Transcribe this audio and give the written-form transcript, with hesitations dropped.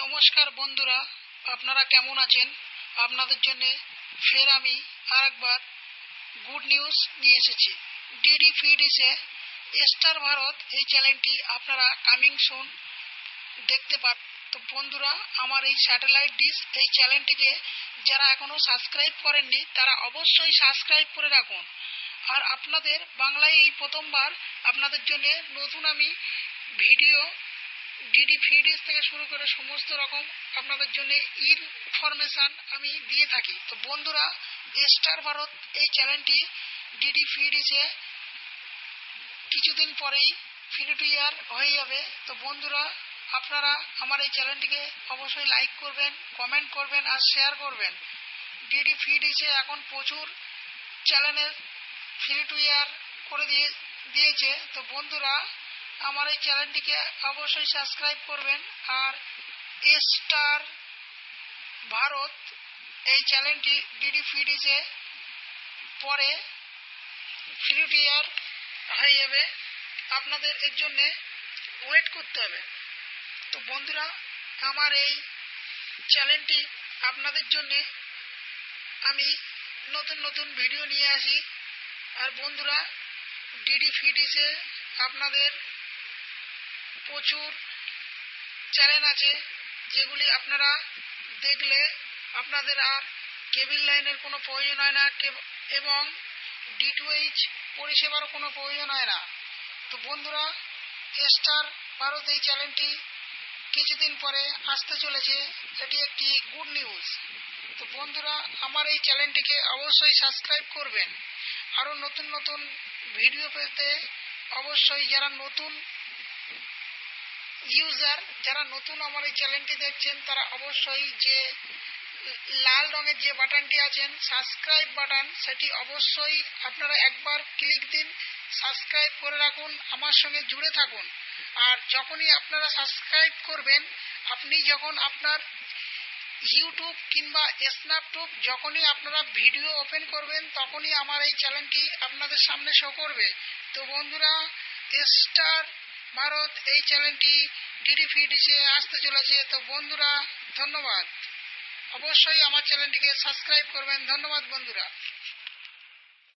নমস্কার বন্ধুরা, আপনারা কেমন আছেন? আপনাদের জন্য ফের আমি আরেকবার গুড নিউজ নিয়ে এসেছি। ডিডি ফিডিসে স্টার ভারত এই চ্যানেলটি আপনারা কামিং সুন দেখতে পান। তো বন্ধুরা, আমার এই স্যাটেলাইট ডিশ এই চ্যানেলটিকে যারা এখনো সাবস্ক্রাইব করেননি তারা অবশ্যই সাবস্ক্রাইব করে রাখুন। আর আপনাদের বাংলায় এই প্রথমবার আপনাদের জন্য নতুন আমি ভিডিও ডিডি ফিডিস থেকে শুরু করে সমস্ত রকম আপনাদের জন্য ইনফরমেশন আমি দিয়ে থাকি। তো বন্ধুরা, স্টার ভারত এই চ্যানেলটি ডিডি ফিডিসে কিছুদিন পরেই ফ্রি টু এয়ার হয়ে যাবে। তো বন্ধুরা, আপনারা আমার এই চ্যানেলটিকে অবশ্যই লাইক করবেন, কমেন্ট করবেন আর শেয়ার করবেন। ডিডি ফিডিসে এখন প্রচুর চ্যানেলের ফ্রি টু এয়ার করে দিয়েছে। তো বন্ধুরা, আমার এই চ্যানেলটিকে অবশ্যই সাবস্ক্রাইব করবেন। আর স্টার ভারত এই চ্যানেলটি ডিডি ফিডিসে পরে ফ্রি টু এয়ার হয়ে যাবে, আপনাদের এর জন্যে ওয়েট করতে হবে। তো বন্ধুরা, আমার এই চ্যানেলটি আপনাদের জন্যে আমি নতুন নতুন ভিডিও নিয়ে আসি। আর বন্ধুরা, ডিডি ফিডিসে আপনাদের প্রচুর চ্যানেল আছে যেগুলি আপনারা দেখলে আপনাদের আর কেবল লাইনের কোনো প্রয়োজন হয় না এবং ডিটিএইচ পরিষেবারও কোনো প্রয়োজন হয় না। তো বন্ধুরা, স্টার ভারত এই চ্যানেলটি কিছুদিন পরে আসতে চলেছে, এটি একটি গুড নিউজ। তো বন্ধুরা, আমার এই চ্যানেলটিকে অবশ্যই সাবস্ক্রাইব করবেন। আরও নতুন নতুন ভিডিও পেতে অবশ্যই যারা নতুন ইউজার, যারা নতুন আমার এই চ্যানেলটি দেখছেন তারা অবশ্যই যে লাল রঙের যে বাটনটি আছেন সাবস্ক্রাইব বাটন, সেটি অবশ্যই আপনারা একবার ক্লিক দিন, সাবস্ক্রাইব করে রাখুন, আমার সঙ্গে জুড়ে থাকুন। আর যখনই আপনারা সাবস্ক্রাইব করবেন, আপনি যখন আপনার ইউটিউব কিংবা স্ন্যাপটুব যখনই আপনারা ভিডিও ওপেন করবেন তখনই আমার এই চ্যানেলটি আপনাদের সামনে শো করবে। তো বন্ধুরা, স্টার ভারত এই চ্যানেলটি ডিডি ফিডিসে আসতে চলেছে। তো বন্ধুরা, ধন্যবাদ। অবশ্যই আমার চ্যানেলটিকে সাবস্ক্রাইব করবেন। ধন্যবাদ বন্ধুরা।